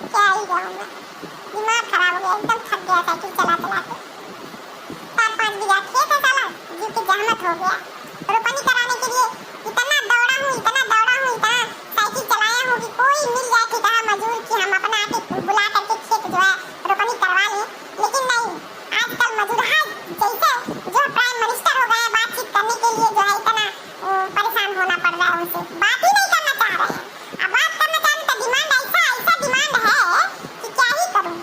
क्या ही जाऊँ मैं, दिमाग खराब हो गया, एकदम थक गया साइकिल चला चला के। 4-5 बीघा खेत है साला, जीव की जहमत हो गया। रोपनी कराने के लिए इतना दौड़ा हूँ, इतना साइकिल चलाया हूँ कि कोई मिल जाए ठेका मजदूर कि हम अपना आके बुला करके खेत जो है रोपनी करवा लें, लेकिन नहीं। आजकल मजदूर है जैसे जो प्राइम मिनिस्टर हो गए हैं, बातचीत करने के लिए जो है इतना परेशान होना पड़ रहा है उनसे, बात ही नहीं करना चाह रहे हैं। अब बात करना चाहें तो डिमांड ऐसा डिमांड है कि क्या ही करूं।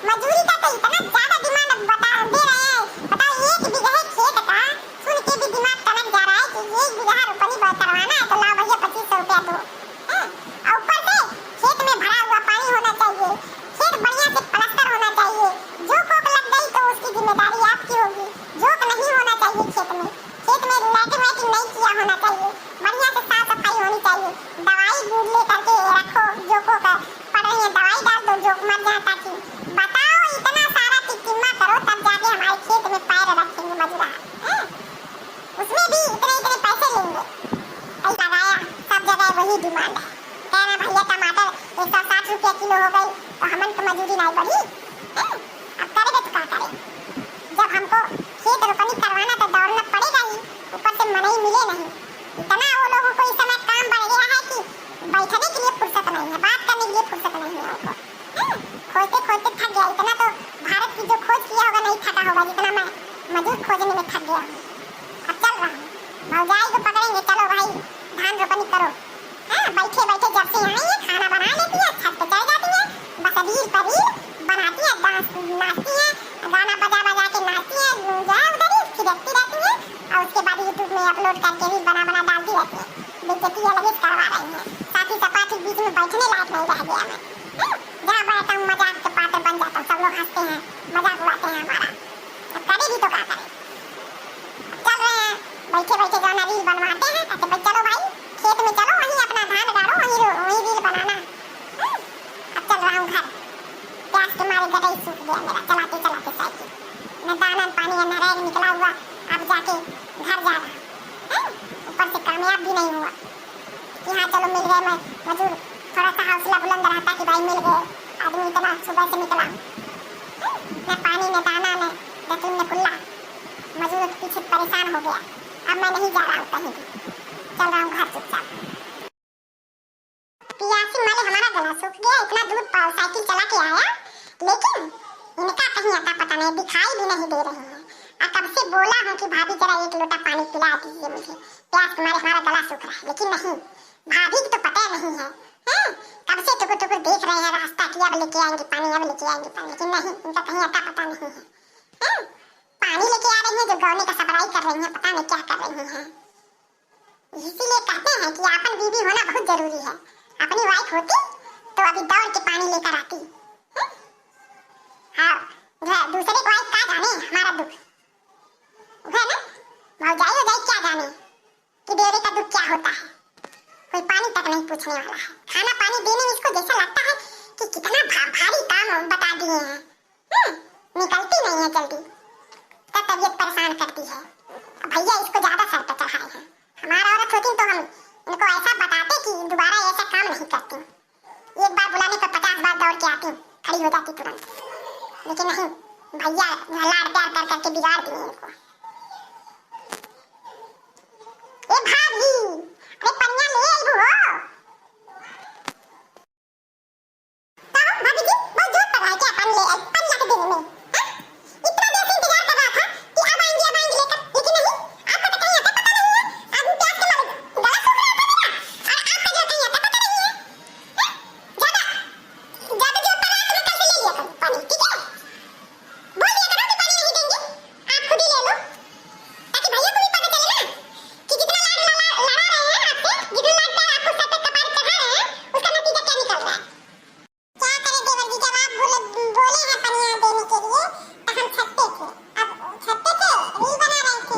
मजदूरी का तो इतना ज्यादा डिमांड बता दे रहे हैं, बताओ 1 बीघे खेत का सुन के भी दिमाग तनक जा रहा है कि 1 बीघा रोपनी करवाना है तो लाओ भैया 2500 रुपया दो। और ऊपर से खेत में भरा हुआ पानी होना चाहिए, खेत बढ़िया से प्लास्टर होना चाहिए, जो कोक लग गई तो उसकी जिम्मेदारी आपकी होगी। जोक नहीं होना चाहिए खेत में लैट्रिन नहीं किया होना चाहिए, बढ़िया से साफ सफाई होनी चाहिए, दवाई दूध ले करके रखो, जोकों का पड़ रही है दवाई डाल दो, जोक मर जाए। ताकि बताओ इतना सारा टिकटिमा करो तब जाके हमारे खेत में पैर रखेंगे मजूरा, उसमें भी इतने पैसे लेंगे। ऐसा लगाया सब जगह वही डिमांड है, कह रहे भैया टमाटर 160 रुपया किलो हो गई तो हमन तो मजदूरी नहीं बढ़ी। अब करेंगे तो क्या करें, जब हमको खेत रोपनी करवाना तो दौड़ना पड़ेगा ही, ऊपर से मनई मिले नहीं। इतना वो लोगों को इस समय काम बढ़ गया है कि बैठने के लिए फुर्सत नहीं है, बात करने के लिए फुर्सत नहीं है उनको। खोजते खोजते थक गया, इतना तो भारत की जो खोज किया होगा नहीं थका होगा जितना मैं मजदूर खोजने में थक गया हूँ। अब चल रहा हूँ, भौजाई को पकड़ेंगे, चलो भाई धान रोपनी करो। बैठे बैठे जब से आई है खाना बना लेती है, छत पे चढ़ जाती है, बस रील पर रील बनाती है, नाचती है, गाना बजा बजा के नाचती है, जो है उधर ही थिरकती रहती है और उसके बाद यूट्यूब में अपलोड करके रील बना डालती रहती है। बेइज्जती अलग करवा रही है, साथी सपाटी बीच में बैठने लायक नहीं रह गया मैं। जहाँ बैठता हूँ मजाक के पात्र बन जाता हूँ, सब लोग हंसते हैं, मजाक उड़ाते हैं हमारा। अब करेगी तो क्या करे, चल रहे हैं बैठे बैठे गाना रील बनवाते हैं, कहते भाई चलो भाई खेत में चलो, वहीं अपना धान गाड़ो, वहीं रील बनाना। अब चल रहा हूँ घर, प्यास के मारे गटई सूख गया मेरा चलाते चलाते साइकिल, न दाना पानी न रैग निकला हुआ, अब जाके घर जा रहा। ऊपर से कामयाब भी नहीं हुआ कि हाँ चलो मिल गए मजदूर, थोड़ा सा हौसला बुलंद रहता कि भाई मिल गए आदमी, इतना सुबह से निकला, न पानी न दाना न लैट्रिन न कुल्ला, मजदूर के पीछे परेशान हो गया। अब मैं नहीं जा रहा हूँ कहीं भी, चल रहा हूँ घर चुपचाप। पियासी माले हमारा गला सूख गया, इतना दूर साइकिल चला के आया, लेकिन इनका कहीं आता पता नहीं, दिखाई भी नहीं दे रहे हैं। कब से बोला हूँ कि भाभी जरा 1 लोटा पानी पिला दीजिए मुझे, प्यास के मारे हमारा गला सूख रहा है, लेकिन नहीं, भाभी को तो पता नहीं है। कब से टुकुर देख रहे हैं रास्ता कि अब लेके आएंगे पानी, अब लेके आएंगे पानी, लेकिन नहीं, इनका कहीं आता पता नहीं है। पानी लेके आ रही है जो गौने का सबराई कर रही है, पता नहीं क्या कर रही है। इसीलिए कहते हैं कि अपन बीवी होना बहुत जरूरी है, अपनी वाइफ होती तो अभी दौड़ के पानी लेकर आती। हाँ दूसरे को वाइफ क्या जाने हमारा दुख है ना, भौजाई क्या जाने कि बेरे का दुख क्या होता है, कोई पानी तक नहीं पूछने वाला है। खाना पानी देने में इसको जैसा लगता है कि कितना भारी काम बता दिए हैं, निकलती नहीं है जल्दी, तब तबीयत परेशान करती है। भैया इसको ज्यादा सर पे चढ़ाए हैं, हमारा औरत होती तो हम इनको ऐसा बताते कि दोबारा ऐसा काम नहीं करती, एक बार बुलाने पर 50 बार दौड़ के आती, खड़ी हो जाती तुरंत, लेकिन नहीं, भैया लाड़ प्यार कर करके बिगाड़ दिए इनको। ए भाभी, अरे पन्या ले आई हो, भाभी जी बहुत जोर पड़ रहा है क्या पानी ले आई, पन्या के देने में इतना देर से इंतजार कर रहा था कि अब आएंगे लेकर, लेकिन नहीं, आपका तो कहीं आता पता नहीं है, आदमी प्यास के मारे गला सूख रहा था मेरा, और आपका जो कहीं आता पता नहीं है। ज्यादा जोर पड़ रहा है तो मैं कल से ले लिया करूं पानी, ठीक है, बोल दिया करो कि पानी नहीं देंगे, आप खुद ही ले लो, ताकि भैया को भी पता चले ना कि जितना लाड़ लड़ा रहे हैं आपसे, जितना लाड़ प्यार आपको सर पे कपार चढ़ा रहे हैं, उसका नतीजा क्या निकल रहा है। क्या करें देवर जी, जब आप बोले हैं पनिया देने के लिए तो हम छत पे थे, अब छत पे थे रील बना रहे थे,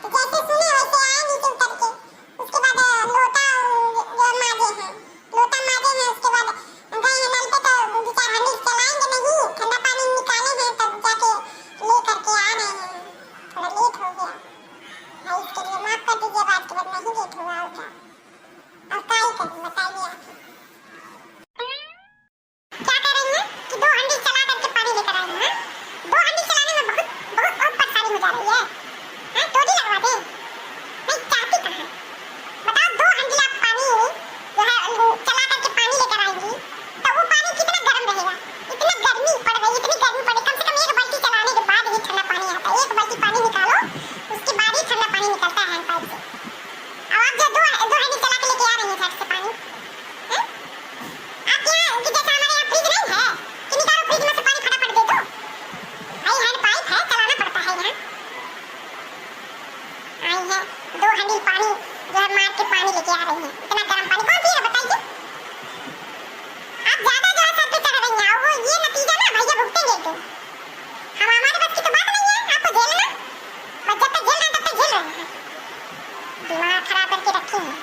तो जैसे सुने वैसे आए नीचे उतर के, उसके बाद लोटा माजे हैं, उसके बाद गए हैं नल पे, तो 2-4 हंडी चलाएंगे नहीं, ठंडा पानी निकाले हैं, तब जाके ले करके आ रहे हैं, थोड़ा लेट हो गया भाई, इसके लिए माफ कर दीजिए, बात के बाद नहीं लेट हुआ होगा, और क्या ही करूं बताइए आप। तुम? हम हमारे बस की तो बात नहीं है, आपको झेलना, और जब तक झेलना है तब तक झेल रहे हैं। दिमाग खराब करके रखे हैं।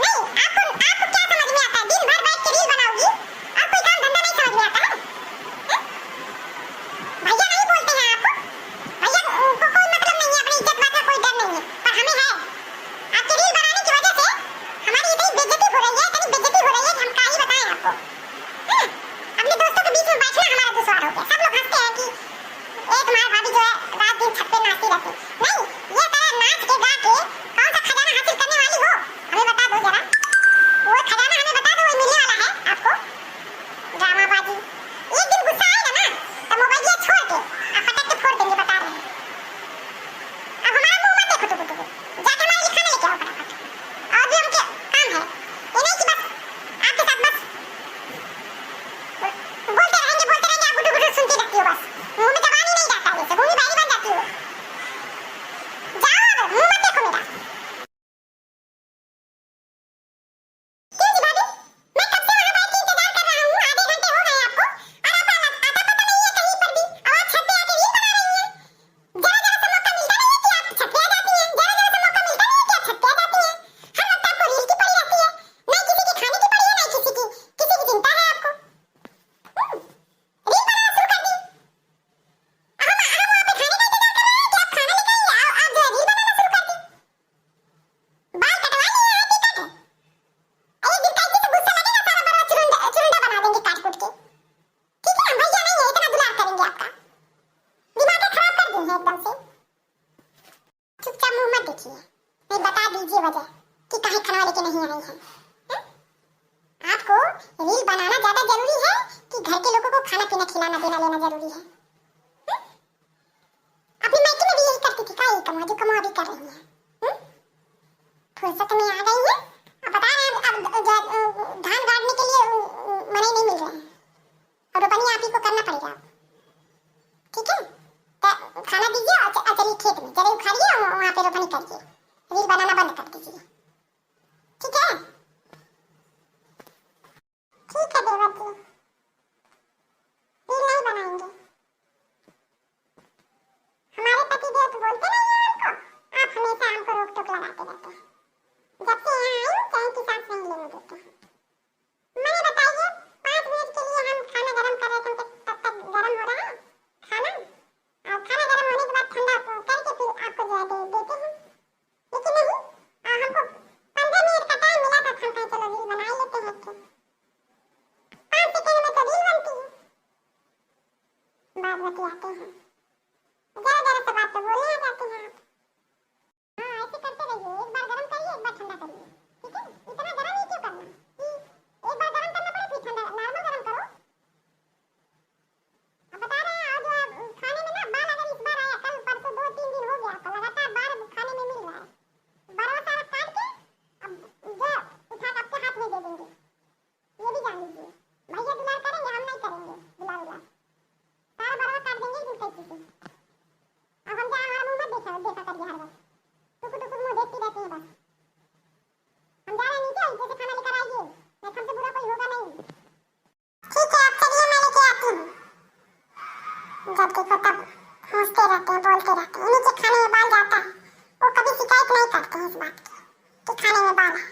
नहीं, आपको क्या समझ में आता है? दिन भर बैठ के रील बनाओगी, आप कोई काम धंधा नहीं समझ में आता है? हैं? भैया नहीं बोलते हैं आपको? भैया को कोई मतलब नहीं है, अपनी इज्जत बात का कोई डर नहीं है, पर हमें है। आपके रील बनाने की वजह से हमारी इतनी बेइज्जती हो रही है, इतनी बेइज्जती हो रही है कि हम क्या ही बताएं आपको। हैं? अपने दोस्तों के बीच में बैठना हमारा दुश्वार हो गया। सब लोग हंसते हैं कि एक हमारी भाभी जो है रात दिन छत पे नाचती रहती। नहीं, ये तरह नाच के गा के कौन सा खजाना हासिल करने वाली हो? हमें बता दो जरा। वो खजाना हमें बता दो, वो मिलने वाला है आपको। ड्रामाबाजी। एक दिन गुस्सा आएगा ना, तब मोबाइल ये छोड़ के आप पटक के फोड़ देंगे, बता रहे हैं। अब हमारा मुंह मत देखो टुकु टुकु, जाके हमारे लिए खाना लेके आओ फटाफट। और भी हमके काम है, ये नहीं कि बस आपके साथ बस बोलते रहेंगे, आप गुटु गुटु सुनती रहती हो बस। मुंह में जबान ही नहीं जाता है, जैसे मुंह में बैरी बन जाती हो। जाओ अब, मुंह मत देखो मेरा। क्यों जी भाभी? मैं कब से वहां बैठ के इंतजार कर रहा हूँ, आधे घंटे हो गए आपको, और आप आता पता नहीं है कहीं पर भी, और आप छत पे आके रील बना रही हैं। जरा जरा सा मौका मिलता नहीं है कि आप छत पे आ जाती हैं, जरा जरा सा मौका मिलता नहीं है कि आप छत पे आ जाती हैं। हर वक्त आपको रील की पड़ी रहती है, नहीं किसी के खाने की पड़ी है, नहीं किसी की चिंता है आपको। रील बनाना शुरू कर दी। हम वहाँ पे खाने का इंतजार कर रहे हैं कि आप खाना लेकर आई, आप जो है रील बनाना शुरू कर दी। बाल कटवा लिए हैं टिकट। एक दिन कैसे तो गुस्सा लगेगा, सारा बड़ा चुरुंडा बना देंगे काट कूट के। ठीक है, हम भैया नहीं है, इतना दुलार करेंगे आपका। दिमाग खराब कर दी है एकदम से। चुपचाप मुंह मत देखिए, नहीं बता दीजिए वजह कि काहे खाना लेके नहीं आई हैं। हैं? आपको रील बनाना ज्यादा जरूरी है कि घर के लोगों को खाना पीना खिलाना देना लेना जरूरी है? हैं? अपनी मायके में भी यही करती थी, का यही कमा जो कमा अभी कर रही है। हैं? फुर्सत में आ गई है, अब बता रहे हैं, अब धान गाड़ने के लिए मने नहीं मिल रहे हैं, और रोपनी आप ही को करना पड़ेगा। ठीक है, तो खाना दीजिए और चलिए खेत में जरा उखाड़िए और वहाँ पे रोपनी करिए, रील बनाना बंद कर दीजिए। ठीक है? ठीक है देवर जी, रील नहीं बनाएंगे। हमारे पति देव तो बोलते नहीं है हमको, आप हमेशा हमको रोक टोक लगाते रहते हैं। जब से यहाँ आई चाय की सांस नहीं लेने देते हैं। मैंने बताइए 5 मिनट के लिए हम खाना गरम कर रहे थे, तब तक गरम हो रहा है खाना, और खाना गरम होने के बाद ठंडा करके फिर आपको जो है देते हैं। लेकिन नहीं, हमको 15 मिनट का टाइम मिला था, हम कहे चलो रील बना ही लेते हैं। 5 सेकंड में तो रील बनती है। बात बतियाते हैं, जरा जरा सा बात तो बोलने आ जाते हैं आप। हाँ, ऐसे करते रहिए, एक बार गरम करिए, एक बार ठंडा करिए। ठीक है, इतना गरम ही क्यों करना कि एक बार गरम करना पड़े फिर ठंडा, नॉर्मल गरम करो। अब बता रहे हैं, और जो है खाने में ना बाल अगर इस बार आया, कल परसों 2-3 दिन हो गया, तो लगातार बाल खाने में मिल रहा है। बड़ा सारा काट के अब जो उठा के आपके हाथ में दे देंगे, ये भी जान लीजिए। भैया दुलार करेंगे, हम नहीं करेंगे दुलार उलार, सारा बड़ा काट देंगे एक दिन कैसे से। अब हम जहाँ हमारा मुंह मत देखा करिए हर वक्त, टुकु टुकु मुंह देखती रहती है बस। हम जा रहे हैं नीचे, नीचे से खाना लेकर आइए, नहीं हमसे बुरा कोई होगा नहीं। ठीक है, अब चलिए मैं लेके आती हूँ। जब देखो तब हंसते रहते हैं, बोलते रहते हैं। नीचे खाने में बाल जाता है, वो कभी शिकायत नहीं करते हैं इस बात की कि खाने में बाल है,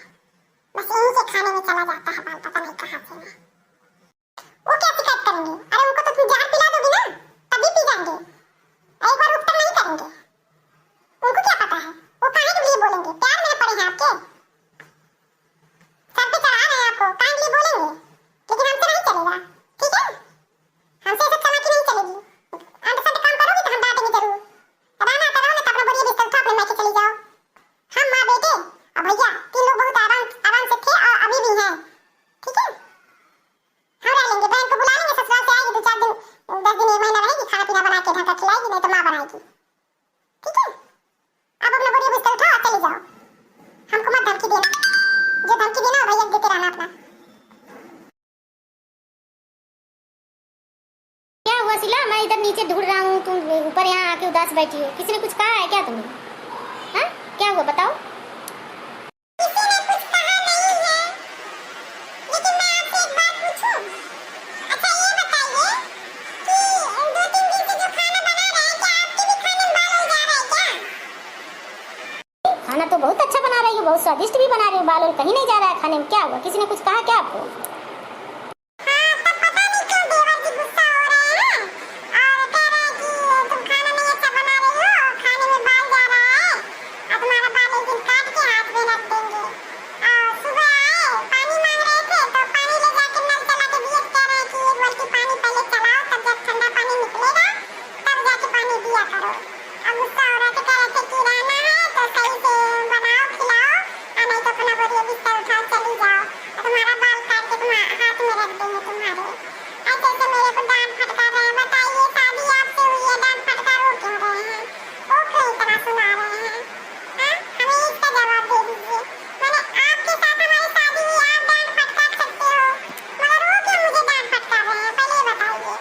बस यहीं से खाने में चला जाता है बाल, पता नहीं कहाँ से। वो क्या शिकायत करेंगे? अरे उनको तो तुम जहर पिला दोगी ना, तभी पी जाएंगे, एक बार उत्तर नहीं करेंगे। उनको क्या पता है, वो काहे के लिए बोलेंगे? प्यार में पड़े हैं आपके, सर पे चढ़ा रहे हैं आपको, काहे के लिए बोलेंगे? लेकिन हमसे नहीं चलेगा, ठीक है? हमसे सब चलाकी नहीं चलेगी। अंत सब काम करोगी तो हम डांटेंगे जरूर। रहना तो रहो, ना अपना बोरिया बिस्तर उठा अपने मायके चली जाओ। हम माँ बेटे और भैया 3 लोग बहुत आराम से थे और अभी भी हैं। ठीक है, हम रह लेंगे, बहन को बुला लेंगे, ससुराल से आएगी 2-4 दिन, 10 दिन 1 महीना रहेगी, खाना पीना बना के ढंग का खिलाएगी, नहीं तो माँ बनाएगी। ठीक है, अब अपना बोरिया बिस्तर उठाओ और चले जाओ। हमको मत धमकी देना, जो धमकी देना भैया देते रहना अपना। क्या हुआ सिला? मैं इधर नीचे ढूंढ रहा हूँ, तुम ऊपर यहाँ आके उदास बैठी हो। किसी ने कुछ कहा है क्या तुम्हें? हाँ, क्या हुआ बताओ? किसी ने कुछ कहा नहीं है, लेकिन मैं आपसे एक बात पूछूं? अच्छा ये बताइए कि बाल वाल कहीं नहीं जा रहा है खाने में, क्या हुआ? किसी ने कुछ कहा क्या आपको? हाँ, तब पता नहीं क्यों देवर जी गुस्सा हो रहे हैं और कह रहे हैं कि तुम खाना नहीं अच्छा बना रही हो, खाने में बाल जा रहा है और तुम्हारा बाल एक दिन काट के हाथ में रख देंगे। और सुबह आए पानी मांग रहे थे तो पानी ले जाके नल चला के दिए, कह रहे हैं कि एक बाल्टी पानी पहले चलाओ, तब जब ठंडा पानी निकलेगा तब जाके पानी दिया करो। अब गुस्सा हो रहा है, कह रहे थे कि रहना है तो सही से बनाओ खिलाओ और नहीं तो अपना बोरिया बिस्तर उठाओ चली जाओ और तुम्हारा बाल काट के तुम्हारे हाथ में रख देंगे तुम्हारे। ऐसे ऐसे मेरे को डांट फटकार रहे हैं। बताइए शादी आपसे हुई है, डांट फटकार हो क्यों रहे हैं? वो क्यों इतना सुना रहे हैं? हाँ, हमें इसका जवाब दे दीजिए। मैंने आपके साथ हमारी शादी हुई, आप डांट फटकार सकते हो मगर वो क्यों मुझे डांट फटकार रहे हैं, पहले ये बताइए।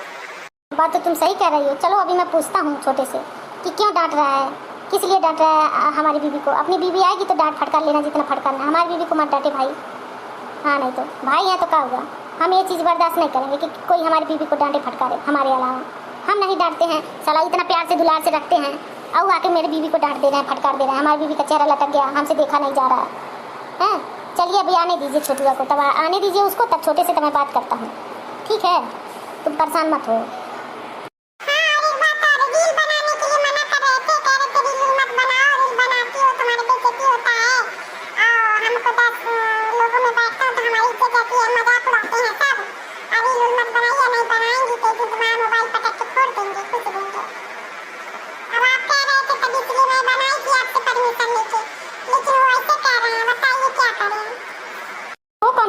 बात तो तुम सही कह रही हो। चलो अभी मैं पूछता हूँ छोटे से कि क्यों डांट रहा है, किस लिए डांट रहा है हमारी बीवी को। अपनी बीवी आएगी तो डांट फटकार लेना जितना फटकारना है, हमारी बीवी को मत डांटे भाई। हाँ नहीं तो भाई है तो क्या हुआ, हम ये चीज़ बर्दाश्त नहीं करेंगे कि कोई हमारी बीवी को डांटे फटकारे हमारे अलावा। हम नहीं डांटते हैं, साला इतना प्यार से दुलार से रखते हैं और आके मेरी बीवी को डांट दे रहे हैं, फटकार दे रहे हैं। हमारी बीवी का चेहरा लटक गया, हमसे देखा नहीं जा रहा है। चलिए अभी आने दीजिए छोटुआ को, तब आने दीजिए उसको, तब छोटे से तब मैं बात करता हूँ, ठीक है? तुम परेशान मत हो।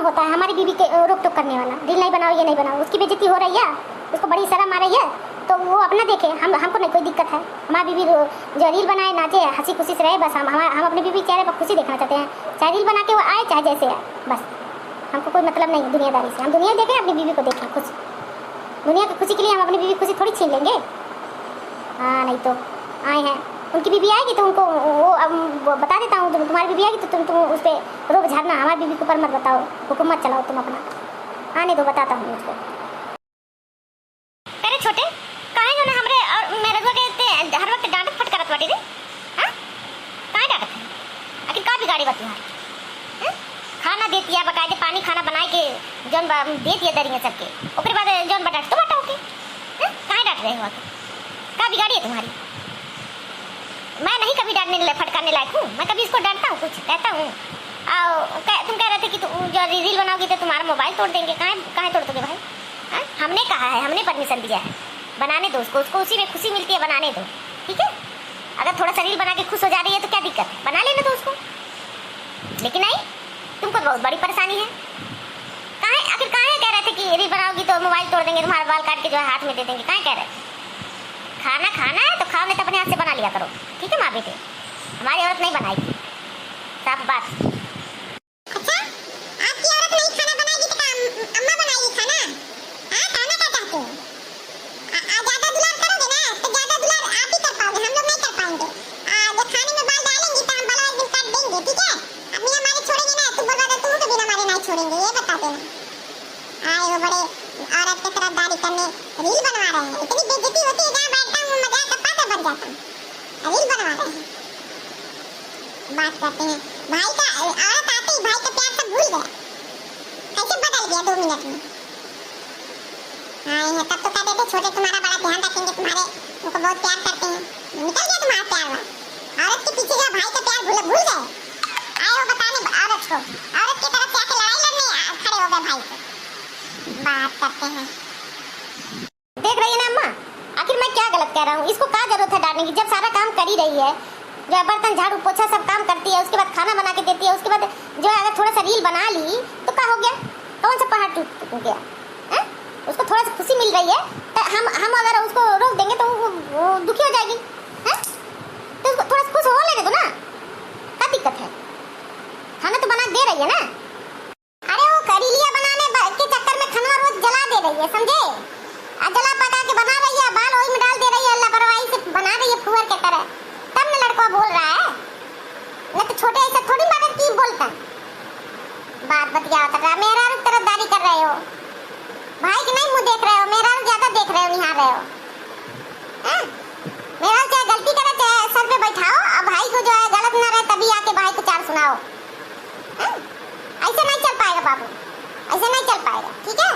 होता है हमारी बीवी के रोक टोक करने वाला, रील नहीं बनाओ ये नहीं बनाओ, उसकी बेइज्जती हो रही है, उसको बड़ी शर्म आ रही है तो वो अपना देखे, हमको नहीं कोई दिक्कत है। हमारी बीवी जो रील बनाए नाचे हंसी खुशी से रहे, बस हम अपनी बीवी चेहरे पर खुशी देखना चाहते हैं, चाहे रील बना के वो आए चाहे जैसे आए, बस हमको कोई मतलब नहीं दुनियादारी से। हम दुनिया देखें अपनी बीवी को देखें खुश, दुनिया की खुशी के लिए हम अपनी बीवी खुशी थोड़ी छीन लेंगे। हाँ नहीं तो आए हैं, उनकी बीवी आएगी तो उनको वो बता देता हूँ, तुम्हारी बीवी आएगी तो तुम उस पर रोक झाड़ना, हमारी बीवी को पर मत बताओ, हुक्म मत चलाओ तुम अपना। हाँ नहीं तो बताता हूँ उसको। अरे छोटे कहाँ जो ना हमरे और मेरे को कहते हर वक्त डांट फटकारत बाटी रे। हाँ कहाँ डांटत है आखिर का बिगाड़ी बात तुम्हारी? खाना देती है बकायदे, पानी खाना बनाए के जौन देती है दरिया सबके, ओकरे बाद जौन बटाट तो बटाओ के कहाँ डांट रहे हो? का बिगाड़ी है तुम्हारी? मैं नहीं कभी डांटने फटकारने लायक हूँ, मैं कभी इसको डांटता हूँ, कुछ कहता हूँ? तुम कह रहे थे कि जो रील बनाओगी तो तुम्हारा मोबाइल तोड़ देंगे, कहाँ तोड़ दोगे भाई? हमने कहा है, हमने परमिशन दिया है, बनाने दो उसको उसी में खुशी मिलती है, बनाने दो, ठीक है? अगर थोड़ा सा रील बना के खुश हो जा रही है तो क्या दिक्कत है, बना लेना दो उसको। लेकिन नहीं, तुमको बहुत बड़ी परेशानी है। आखिर कहाँ कह रहे थे कि रील बनाओगी तो मोबाइल तोड़ देंगे, तुम्हारा बाल काट के जो है हाथ में दे देंगे, कहाँ कह रहे? खाना खाना है तो खाओ, नहीं तो अपने हाथ से बना लिया करो, ठीक है माँ बेटे? हमारी औरत नहीं बनाएगी, साफ बात। अच्छा, आपकी औरत नहीं खाना बनाएगी तो अम्मा बनाएगी खाना? हाँ, खाना क्या चाहते हो? ज्यादा दुलार करोगे ना तो ज्यादा दुलार आप ही कर पाओगे, हम लोग नहीं कर पाएंगे। जब खाने में बाल डालेंगी तो हम बाल एक दिन काट देंगे, ठीक है? अब बिना मारे छोड़ेंगे ना, तू बोल रहा था तुमको बिना मारे नहीं छोड़ेंगे, ये बता देना। वो बड़े औरत के तरफदारी करने रील बनवा रहे हैं, इतनी बेइज्जती होती है, जहाँ बैठता हूँ मजाक का पात्र बन जाता हूँ। रील बनवा रहे हैं, बात करते हैं भाई का, औरत आते ही भाई का प्यार सब भूल गया, कैसे बदल गया 2 मिनट में। हाँ तब तो कहते थे छोटे तुम्हारा बड़ा ध्यान रखेंगे, तुम्हारे उनको बहुत प्यार करते हैं, निकल गया तुम्हारा प्यार वाला। औरत के पीछे जो भाई का प्यार भूल गए, आए हो बताने औरत को, औरत की तरफ से आके लड़ाई लड़ने खड़े हो गए भाई को। बात करते हैं, देख रही है ना अम्मा, आखिर मैं क्या गलत कह रहा हूँ? इसको क्या जरूरत है डांटने की, जब सारा काम कर ही रही है, जो है बर्तन झाड़ू पोछा सब काम करती है, उसके बाद खाना बना के देती है, उसके बाद जो है अगर थोड़ा सा रील बना ली तो क्या हो गया? कौन सा पहाड़ टूट गया? उसको थोड़ा सा खुशी मिल रही है तो हम अगर उसको रोक देंगे तो वो दुखी हो जाएगी, तो उसको थोड़ा सा खुश हो लेने दो ना, क्या दिक्कत है? खाना तो बना दे रही है ना। अरे वो करीलिया बनाने के चक्कर में खाना रोज जला दे रही है, समझे? जला पका के बना रही है, बाल ओई में डाल दे रही है, लापरवाही से बना रही है फुहर के तरह, तब न लड़का बोल रहा है, नहीं तो छोटे ऐसे थोड़ी मदद की बोलता। बात बतिया कर रहा, मेरा रुख तरफदारी कर रहे हो, भाई के नहीं मुंह देख रहे हो, मेरा रुख ज्यादा देख रहे हो, निहार रहे हो। मेरा चाहे गलती करे चाहे सर पे बैठाओ, अब भाई को जो है गलत ना रहे तभी आके भाई को 4 सुनाओ। ऐसे नहीं चल पाएगा बाबू, ऐसे नहीं चल पाएगा, ठीक है?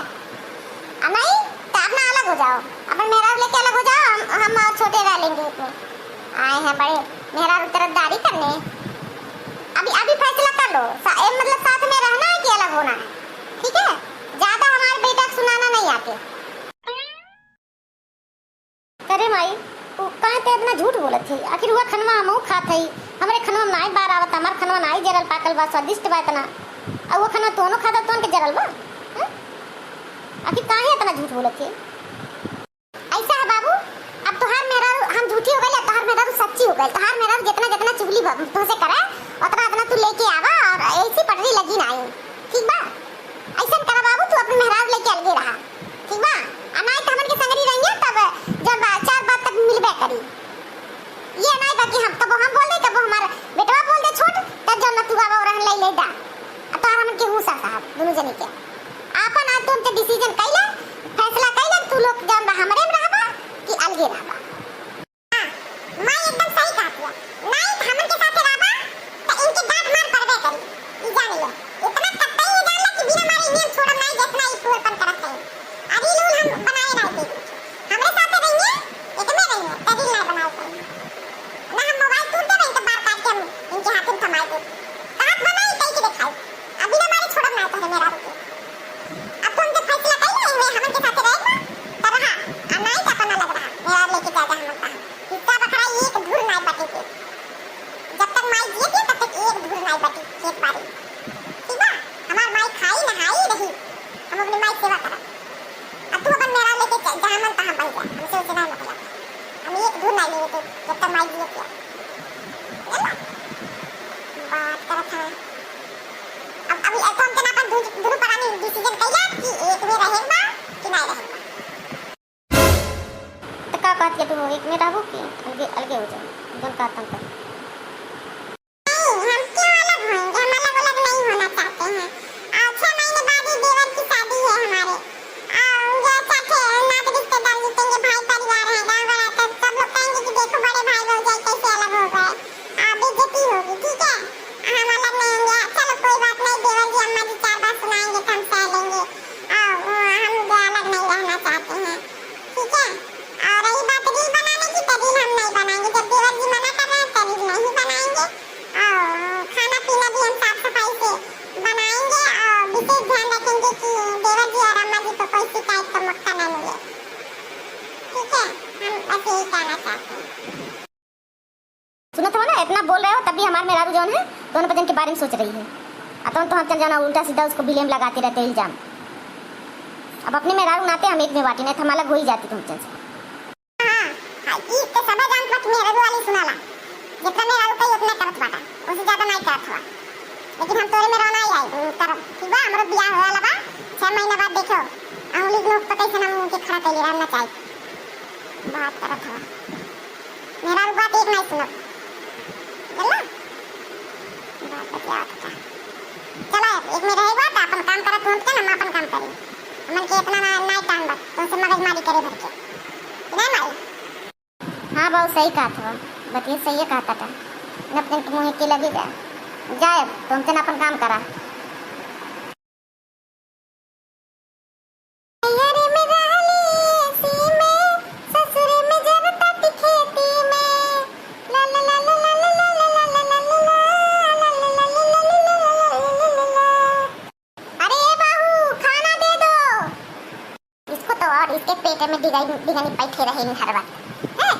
नहीं तो अपना अलग हो जाओ, अपन मेरा लेके अलग हो जाओ, हम और छोटे रह लेंगे इसमें। आए हैं बड़े मेरा तरफदारी करने। अभी फैसला कर लो, मतलब साथ में रहना है कि अलग होना है, ठीक है? ज्यादा हमारे बेटा को सुनाना नहीं आते। अरे माई तू कहाँ ते इतना झूठ बोलत थी? आखिर हुआ खनवा हमहू खात हई, हमरे खनवा में नाई बार आवत, हमार खनवा नाई जरल पाकल बा, स्वादिष्ट बा इतना, और वो खनवा तोनो खाता तोन के जरल बा। आखिर काहे इतना झूठ बोलत थी? ऐसा है बाबू, अब तोहार मेरा हम झूठी हो गए, तोहार मेरा सच्ची हो गई। तोहार मेरा जितना जितना चुगली तुमसे करे उतना उतना तू लेके आवा, और ऐसी पटरी लगी ना आई, ठीक बा? ऐसा करा बाबू, तू अपने मेहराब लेके अलगे रहा, ठीक बा? अनाई तो हमन के संगरी रहेंगे, तब जब 4 बात तक मिलबे करी। ये नहीं बाकी हम कब हम बोल दे, कब हमारा बेटवा बोल दे छोट, तब जब तू बाबा रहन ले ले दा। अब तो हमन के हुसा साहब दोनों जने के आपन आ तुम के डिसीजन कैला, फैसला कैला, तू लोग जब हमरे में रहबा कि अलगे रहबा। हां मैं एकदम सही कहत हूं, नहीं हमन के साथ रहबा तो इनके डांट मार पड़बे करी, ई जान ले। इतना कतई ये जानला कि बिना मारे नियम छोड़म नहीं, जितना ई पूरपन करत है। अभी रूल हम बनाए नहीं थे, हमरे साथ रहिए, एक में रहिए, तभी नहीं बनाए थे ना। हम मोबाइल टूट दे तो बार काट के इनके हाथ में थमाए दे, हाथ बनाई कई के दिखाई, अभी ना मारे छोड़म नहीं तो मेरा रुके। अब तुम जब फैसला कर लिए हुए हमन के साथ रहेगा, तब हां अनाई का पना लग रहा मेरा लेके जाएगा हमन का हिस्सा बखरा एक धूल नहीं बटे थे। जब तक माई जिए थी तब तक एक धूल नहीं बटी खेत बाड़ी, ठीक है? हमार माई खाई नहाई रही, हम अपनी माई सेवा करा। अब तू अपन मेरा लेके जा हमन कहां बन जा, हमसे उसे नहीं मतलब, हम एक धूल नहीं लिए थे जब तक माई जिए थी। बात करत है अब अभी तुम के नापन दुरु परानी डिसीजन कैला कि एक में रहेगा कि नहीं रहेगा। तो का कहत के तू एक में रहबो कि अलगे अलगे हो जाओ, जब का तंग कर। नहीं हम क्यों अलग होंगे, हम अलग अलग नहीं होना चाहते हैं। 6 महीने बाद ही देवर की शादी है हमारे, ये चाहते नात रिश्तेदार जीतेंगे, भाई परिवार है, गाँव वाला तो सब लोग कहेंगे कि देखो बड़े भाई भौजाई कैसे अलग हो गए, बेइज्जती होगी, ठीक है? हम अलग नहीं होंगे, चलो कोई बात नहीं, देवर जी अम्मा जी 4 बात सुनाएंगे तो हम सह लेंगे, हम जो अलग नहीं रहना चाहते हैं, ठीक है? और रही बात रील बनाने की, तो रील हम नहीं बनाएंगे, जब देवर जी मना कर रहे हैं तो रील नहीं बनाएंगे, और खाना पीना भी हम साफ सफाई से बनाएंगे, और विशेष ध्यान रखेंगे कि देवर जी और अम्मा जी को कोई शिकायत का मौका न मिले, ठीक है? हम बस यही कहना चाहते हैं। सुनो तो ना, इतना बोल रहे हो तब भी हमारे मेरा जोन है दोनों बजन के बारे में सोच रही है। तो हम चल जाना उल्टा सीधा उसको ब्लेम लगाते रहते इल्जाम। अब अपने में रारू नाते हम एक में बाटी नहीं तो हम अलग हो ही जाती तुम से। हां ई तो सब जान मत मेरे वाली सुनाला, जितना मेरा रुपए उतना करत बाटा, उससे ज्यादा नहीं करत हुआ, लेकिन हम तोरे में रहना ही आई तरफ, ठीक बा? हमरो बियाह होया लबा 6 महीना बाद देखो अंगुली लोग पता ही ना मुंह के खड़ा कैले रहना चाहिए, बात करत हुआ मेरा बात एक नहीं सुनत, चला बात बतिया था। चला एक में रहेगा तो अपन काम करत हो के हम अपन काम करी, हमन के इतना ना नहीं टाइम बा तुमसे मगजमारी करे भर के ना माई। हां बहुत सही कहा था, बतिया सही कहा था, न अपने मुंह के लगे जाए तुमसे अपन काम करा। इसके पेट में डिगानी बैठे रहे हर वक्त,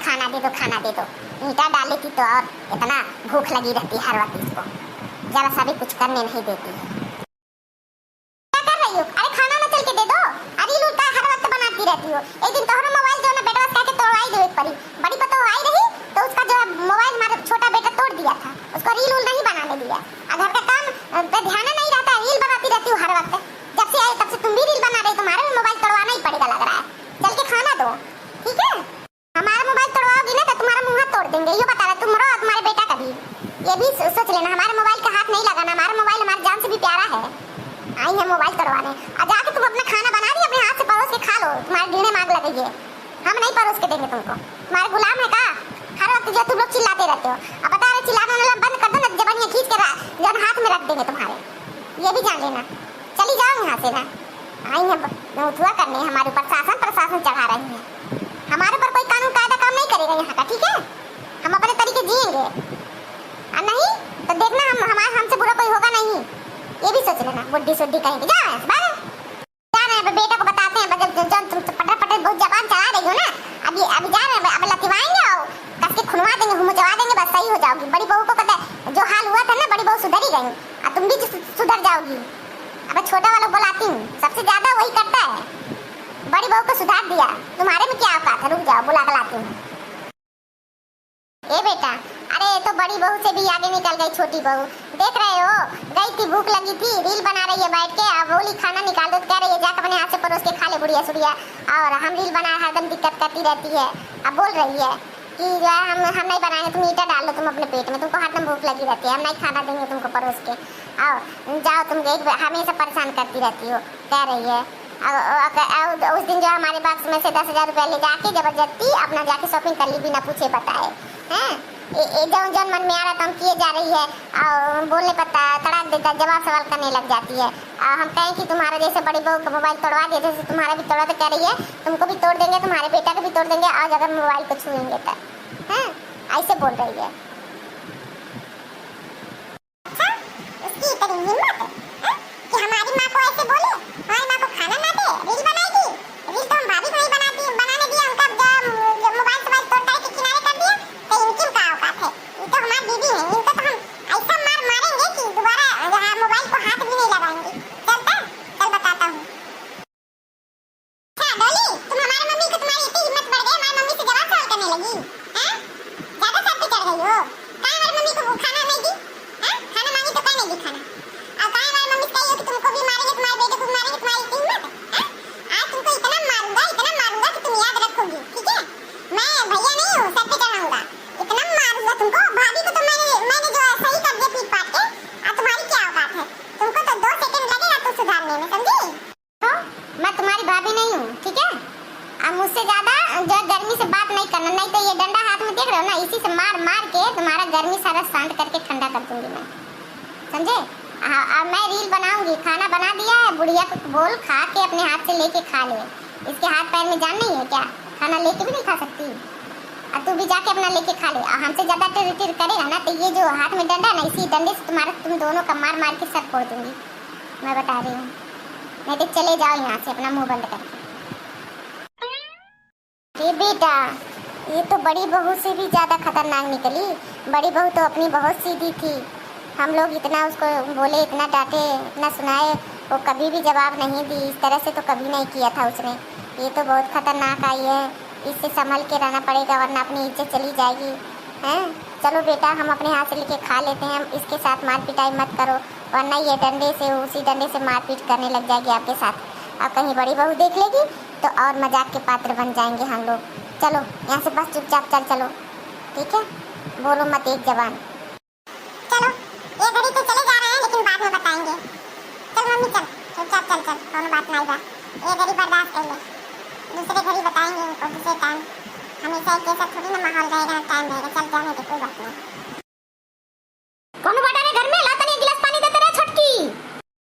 खाना दे दो, ईंटा डाले थी तो और इतना भूख लगी रहती हर वक्त, इसको जरा सा भी कुछ करने नहीं देती है। क्या कर रही हो? अरे खाना ना चल के दे दो, अरे लूटा हर वक्त बनाती रहती हो। एक दिन तोहरा मोबाइल जो ना बेटा उसका के तोड़वाई दे पड़ी, बड़ी पतो आई रही तो उसका जो मोबाइल हमारा छोटा बेटा तोड़ दिया था, उसको रील नहीं बनाने दिया, और घर का काम पे ध्यान नहीं रहता, रील बनाती रहती हो हर वक्त। जब से आई तब से तुम भी रील बना रही, तुम्हारा भी मोबाइल तोड़वाना ही पड़ेगा लग रहा है, चल के खाना दो, ठीक है? हमारा मोबाइल तोड़वाओगी ना तो तुम्हारा मुंह तोड़ देंगे, ये बता रहा तुम और तुम्हारे बेटा का भी, ये भी सोच लेना। हमारे मोबाइल का हाथ नहीं लगाना, हमारा मोबाइल हमारी जान से भी प्यारा है। आई है मोबाइल तोड़वाने, और जाके तुम अपना खाना बना रही अपने हाथ से परोस के खा लो, तुम्हारे ढीने मांग लगेगी, हम नहीं परोस के देंगे तुमको, तुम्हारे गुलाम है का? हर वक्त जो तुम लोग चिल्लाते रहते हो, अब बता रहे चिल्लाना बंद कर दो ना, जबानियां खींच के जब हाथ में रख देंगे तुम्हारे, ये भी जान लेना। चली जाओ यहाँ से ना, आई है उठवा करने हमारे ऊपर प्रशासन चढ़ा रही है। हमारे ऊपर कोई कानून कायदा काम नहीं करेगा यहाँ का, ठीक है? हम अपने तरीके जिएंगे और नहीं तो देखना हमसे बुरा कोई होगा नहीं, ये भी सोच लेना। बुड्ढी सुड्ढी कहेंगे जा रहे हैं बेटा को बताते हैं, जब तुम पटर बहुत जबान चला रही हो ना, अभी जा रहे हैं, अब लतिवाएंगे और कस के खुनवा देंगे, घुमचवा देंगे, बस सही हो जाओगी। बड़ी बहू को पता है जो हाल हुआ था ना, बड़ी बहू सुधर ही गई और तुम भी सुधर जाओगी। अब छोटा वाला बुलाती हूँ, सबसे ज्यादा वही करता है। बड़ी बहू को सुधार दिया, तुम्हारे में क्या औकात है? रुक जाओ, बुला कर लाती हूँ। ए बेटा, अरे तो बड़ी बहू से भी आगे निकल गई छोटी बहू, देख रहे हो? गई थी, भूख लगी थी, रील बना रही है बैठ के, अब बोली खाना निकाल दो, कह रही है जाकर अपने हाथ से परोस के खा ले बुढ़िया सुढ़िया, और हम रील बना हरदम दिक्कत करती रहती है। अब बोल रही है कि जो है हम नहीं बनाएंगे, तुम ईटा डाल लो तुम अपने पेट में, तुमको हरदम भूख लगी रहती है, हम नहीं खाना देंगे तुमको परोस के, आओ जाओ, तुम हमेशा परेशान करती रहती हो, कह रही है। उस दिन जो हमारे बॉक्स में से 10,000 रुपये ले जाके जबरदस्ती अपना जाके शॉपिंग कर ली बिना पूछे बताए हैं। जौन मन में आ रहा था हम किए जा रही है, और बोलने पर तड़ाक देता, जवाब सवाल करने लग जाती है। हम कहें कि तुम्हारा जैसे बड़ी बहू का मोबाइल तोड़वा दिया, जैसे तुम्हारा भी तोड़ा, तो कह रही है तुमको भी तोड़ देंगे, तुम्हारे बेटा को भी तोड़ देंगे, और अगर मोबाइल को छुएंगे तो, हैं? ऐसे बोल रही है। अच्छा, उसकी इतनी हिम्मत है कि हमारी माँ को ऐसे बोले, हमारी माँ को खाना ना दे, रील बनाएगी। रील तो हम भाभी को ही बनाने दिया, उनका जो मोबाइल तोड़ता है कि किनारे कर दिया, तो इनकी क्या औकात है? ये तो हमारी दीदी है, इनको तो हम ऐसा मारेंगे कि दोबारा मोबाइल को हाथ भी नहीं लगाएंगे। चल बताता हूँ। अच्छा डोली, तुम हमारी मम्मी को, तुम्हारी इतनी हिम्मत बढ़ गई हमारी मम्मी से जवाब सवाल करने लगी, हैं? ज्यादा सर पे चढ़ गई हो। कहाँ हमारी मम्मी को खाना नहीं दी, हैं? खाना मांगी तो कहीं नहीं दी खाना, और कहाँ हमारी मम्मी से कही हो कि तुमको भी मारेंगे, तुम्हारे बेटे को भी मारेंगे, तुम्हारी इतनी हिम्मत है? आज तुमको इतना मारूंगा कि तुम याद रखोगी, ठीक है? मैं भैया नहीं हूँ, सर पे चढ़ाऊंगा, इतना मारूंगा तुमको। भाभी को तो मैंने जो सही कर दिया पीट पाट के, और तुम्हारी क्या औकात है? तुमको तो 2 सेकंड लगेगा तो सुधारने में, समझी? तो मैं तुम्हारी भाभी नहीं हूँ, ठीक है? अब मुझसे ज्यादा जो गर्मी से बात नहीं करना, नहीं तो ये डंडा हाथ में देख रहे हो ना, इसी से मार मार के तुम्हारा गर्मी सारा शांत करके ठंडा कर दूंगी मैं, समझे? अब मैं रील बनाऊंगी, खाना बना दिया है, बुढ़िया को बोल खा के अपने हाथ से लेके खा ले। इसके हाथ पैर में जान नहीं है क्या? खाना लेके भी नहीं खा सकती, और तू भी जाके अपना लेके खा ले। और हमसे ज्यादा टिर करेगा ना तो ये जो हाथ में डंडा ना, इसी डंडे से तुम दोनों का मार मार के सर फोड़ दूंगी, मैं बता रही हूँ। नहीं तो चले जाओ यहाँ से अपना मुंह बंद करके। ये बेटा, ये तो बड़ी बहू से भी ज्यादा खतरनाक निकली। बड़ी बहू तो अपनी बहुत सीधी थी, हम लोग इतना उसको बोले, इतना डांटे, इतना सुनाए, वो कभी भी जवाब नहीं दी। इस तरह से तो कभी नहीं किया था उसने। ये तो बहुत खतरनाक आई है, इससे संभल के रहना पड़ेगा वरना अपनी इज्जत चली जाएगी, हैं? चलो बेटा, हम अपने हाथ से लेके खा लेते हैं, हम इसके साथ मार पिटाई मत करो वरना ये डंडे से, उसी डंडे से मारपीट करने लग जाएगी आपके साथ। अब कहीं बड़ी बहू देख लेगी तो और मजाक के पात्र बन जाएंगे हम लोग। चलो यहाँ से बस चुपचाप चलो, ठीक है? बोलो मत एक जबान। चलो, ये घड़ी तो चले जा रहे हैं, लेकिन बाद में बताएंगे। चल मम्मी चल, चुपचाप चल, कोनो बात नहीं बा। ये घड़ी बर्दाश्त कर ले, दूसरे घड़ी बताएंगे उनको, दूसरे टाइम। हमेशा एक जैसा थोड़ी ना माहौल रहेगा, टाइम रहेगा। चल जाने दे, कोई बात नहीं। कौन बाटा ने घर में लाता नहीं, गिलास पानी देते रहे छोटकी।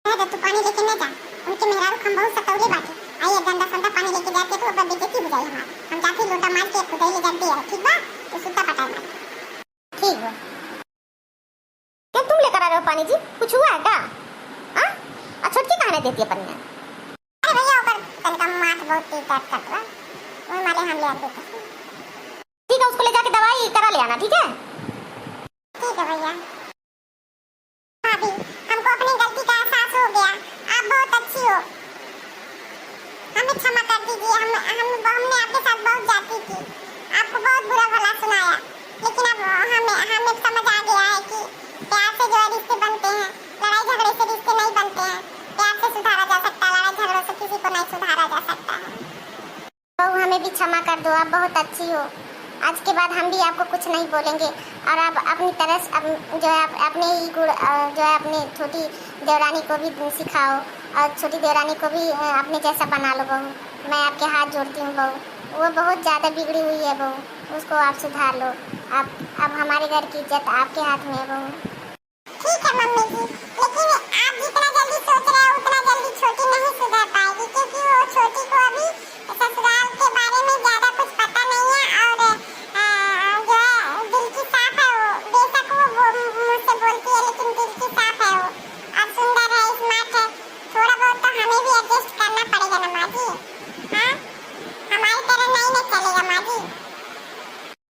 है तू पानी लेके न जा, उनके मेहरारू हम बहुत सतौले बाटे। आइए गंदा संदा पानी लेके जाते तो अब बेइज्जती हो जाए हमार। हम जाके लोटा मार के खुदाई ले जाते हैं, ठीक बा? तो सुत्ता पटाए मार, ठीक बा। क्या तुम लेकर आ रहे हो पानी जी? कुछ हुआ है क्या? हाँ? और छोटकी कहाँ देती है पानी? अरे भैया ऊपर तनका माथ बहुत तेज दर्द कर रहा, वो माले हम ले आते हैं। ठीक है, उसको ले जाके दवाई करा ले आना, ठीक है? ठीक है भैया। भाभी, हमको अपनी गलती का एहसास हो गया, आप बहुत अच्छी हो, हमें क्षमा कर दीजिए। हमने आपके साथ बहुत जाती की, आपको बहुत बुरा भला सुनाया, लेकिन अब हमें समझ आ गया है कि प्यार से जो रिश्ते बनते हैं, लड़ाई झगड़े से रिश्ते नहीं बनते हैं। प्यार से सुधारा जा सकता है, लड़ाई झगड़ों से किसी को नहीं सुधारा जा सकता है। बहू, हमें भी क्षमा कर दो, आप बहुत अच्छी हो। आज के बाद हम भी आपको कुछ नहीं बोलेंगे, और आप अपनी तरह जो है अपने ही गुण जो है अपनी छोटी देवरानी को भी सिखाओ, और छोटी देवरानी को भी अपने जैसा बना लो बहू। मैं आपके हाथ जोड़ती हूँ बहू, वो बहुत ज़्यादा बिगड़ी हुई है बहू, उसको आप सुधार लो। अब हमारे घर की इज्जत आपके हाथ में है बहू। ठीक है मम्मी जी, लेकिन आप जितना जल्दी छोटी को अभी ससुराल के बारे में ज्यादा कुछ पता नहीं है और जो है दिल की साफ है वो, बेशक वो मुझसे बोलती है लेकिन दिल की साफ है वो, और सुंदर है, स्मार्ट है। थोड़ा बहुत तो हमें भी एडजस्ट करना पड़ेगा ना माँ जी। हाँ, हमारी तरह नहीं ना चलेगा माँ जी।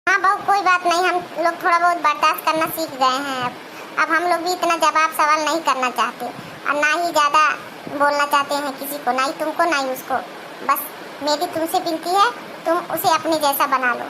हाँ बहू कोई बात नहीं, हम लोग थोड़ा बहुत बर्दाश्त करना सीख गए हैं। अब हम लोग भी इतना जवाब सवाल नहीं करना चाहते और ना ही ज़्यादा बोलना चाहते हैं किसी को, ना ही तुमको ना ही उसको। बस मेरी तुमसे विनती है, तुम उसे अपने जैसा बना लो।